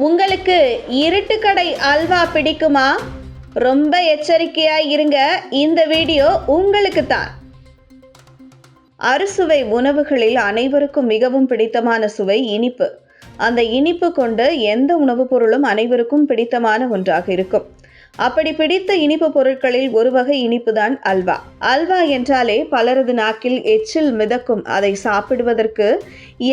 உங்களுக்கு இருட்டுக்கடை அல்வா பிடிக்குமா? ரொம்ப எச்சரிக்கையா இருங்க, இந்த வீடியோ உங்களுக்கு தான். அறுசுவை உணவுகளில் அனைவருக்கும் மிகவும் பிடித்தமான சுவை இனிப்பு. அந்த இனிப்பு கொண்டு எந்த உணவுப் பொருளும் அனைவருக்கும் பிடித்தமான ஒன்றாக இருக்கும். அப்படி பிடித்த இனிப்பு பொருட்களில் ஒரு வகை இனிப்பு தான் அல்வா. அல்வா என்றாலே பலரது நாக்கில் எச்சில் மிதக்கும். அதை சாப்பிடுவதற்கு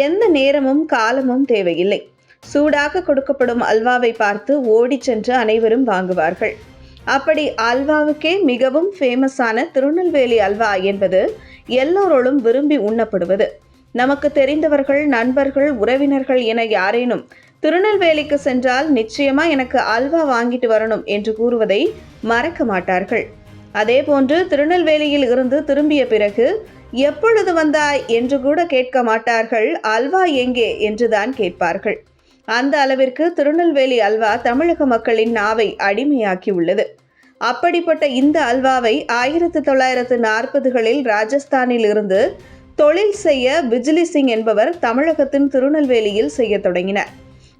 எந்த நேரமும் காலமும் தேவையில்லை. சூடாக கொடுக்கப்படும் அல்வாவை பார்த்து ஓடி சென்று அனைவரும் வாங்குவார்கள். அப்படி அல்வாவுக்கே மிகவும் ஃபேமஸான திருநெல்வேலி அல்வா என்பது எல்லோரோடும் விரும்பி உண்ணப்படுவது. நமக்கு தெரிந்தவர்கள், நண்பர்கள், உறவினர்கள் என யாரேனும் திருநெல்வேலிக்கு சென்றால் நிச்சயமா எனக்கு அல்வா வாங்கிட்டு வரணும் என்று கூறுவதை மறக்க மாட்டார்கள். அதே போன்று திருநெல்வேலியில் இருந்து திரும்பிய பிறகு எப்பொழுது வந்தாய் என்று கூட கேட்க மாட்டார்கள், அல்வா எங்கே என்றுதான் கேட்பார்கள். அந்த அளவிற்கு திருநெல்வேலி அல்வா தமிழக மக்களின் நாவை அடிமையாக்கி உள்ளது. அப்படிப்பட்ட இந்த அல்வாவை 1940களில் ராஜஸ்தானில் இருந்து தொழில் செய்ய பிஜ்லி சிங் என்பவர் தமிழகத்தின் திருநெல்வேலியில் செய்ய தொடங்கினார்.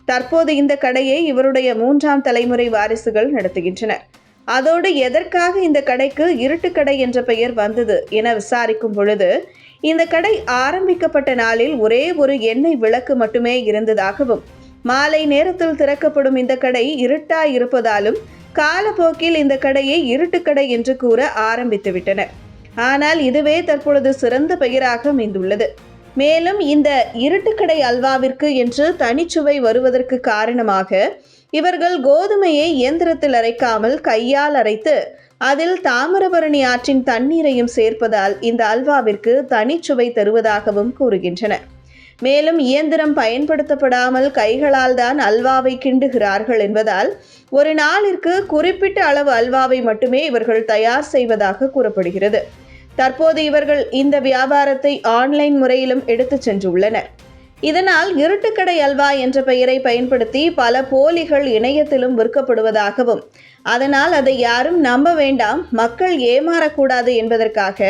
தற்போது இந்த கடையை இவருடைய 3ஆம் தலைமுறை வாரிசுகள் நடத்துகின்றனர். அதோடு எதற்காக இந்த கடைக்கு இருட்டுக்கடை என்ற பெயர் வந்தது என விசாரிக்கும் பொழுது, இந்த கடை ஆரம்பிக்கப்பட்ட நாளில் ஒரே ஒரு எண்ணெய் விளக்கு மட்டுமே இருந்ததாகவும், மாலை நேரத்தில் திறக்கப்படும் இந்த கடை இருட்டாய் இருப்பதாலும் காலப்போக்கில் இந்த கடையை இருட்டுக்கடை என்று கூற ஆரம்பித்து விட்டனர். ஆனால் இதுவே தற்பொழுது சிறந்த பெயராக அமைந்துள்ளது. மேலும் இந்த இருட்டுக்கடை அல்வாவிற்கு என்று தனிச்சுவை வருவதற்கு காரணமாக இவர்கள் கோதுமையை இயந்திரத்தில் அரைக்காமல் கையால் அரைத்து அதில் தாமிரபரணி ஆற்றின் தண்ணீரையும் சேர்ப்பதால் இந்த அல்வாவிற்கு தனிச்சுவை தருவதாகவும் கூறுகின்றனர். மேலும் இயந்திரம் பயன்படுத்தப்படாமல் கைகளால் தான் அல்வாவை கிண்டுகிறார்கள் என்பதால் ஒரு நாளிற்கு குறிப்பிட்ட அளவு அல்வாவை மட்டுமே இவர்கள் தயார் செய்வதாக கூறப்படுகிறது. தற்போது இவர்கள் இந்த வியாபாரத்தை ஆன்லைன் முறையிலும் எடுத்து சென்றுள்ளனர். இதனால் இருட்டுக்கடை அல்வா என்ற பெயரை பயன்படுத்தி பல போலிகள் இணையத்திலும் விற்கப்படுவதாகவும், அதனால் அதை யாரும் நம்ப வேண்டாம், மக்கள் ஏமாறக்கூடாது என்பதற்காக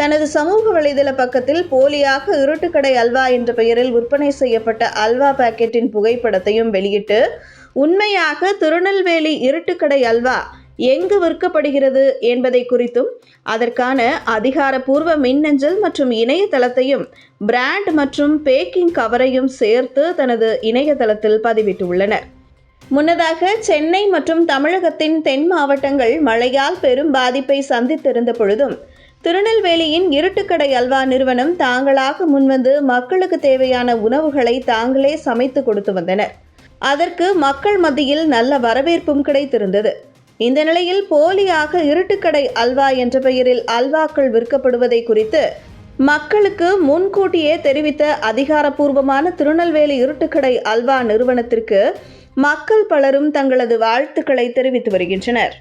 தனது சமூக வலைதள பக்கத்தில் போலியாக இருட்டுக்கடை அல்வா என்ற பெயரில் விற்பனை செய்யப்பட்ட அல்வா பாக்கெட்டின் புகைப்படத்தையும் வெளியிட்டு, உண்மையாக திருநெல்வேலி இருட்டுக்கடை அல்வா எங்கு விற்கப்படுகிறது என்பதை குறித்தும் அதற்கான அதிகாரப்பூர்வ மின்னஞ்சல் மற்றும் இணையதளத்தையும் பிராண்ட் மற்றும் பேக்கிங் கவரையும் சேர்த்து தனது இணையதளத்தில் பதிவிட்டுள்ளனர். முன்னதாக சென்னை மற்றும் தமிழகத்தின் தென் மாவட்டங்கள் மழையால் பெரும் பாதிப்பை சந்தித்திருந்த பொழுதும் திருநெல்வேலியின் இருட்டுக்கடை அல்வா நிறுவனம் தாங்களாக முன்வந்து மக்களுக்கு தேவையான உணவுகளை தாங்களே சமைத்து கொடுத்து வந்தனர். அதற்கு மக்கள் மத்தியில் நல்ல வரவேற்பும் கிடைத்திருந்தது. இந்த நிலையில் போலியாக இருட்டுக்கடை அல்வா என்ற பெயரில் அல்வாக்கள் விற்கப்படுவதை குறித்து மக்களுக்கு முன்கூட்டியே தெரிவித்த அதிகாரப்பூர்வமான திருநெல்வேலி இருட்டுக்கடை அல்வா நிறுவனத்திற்கு மக்கள் பலரும் தங்களது வாழ்த்துக்களை தெரிவித்து வருகின்றனர்.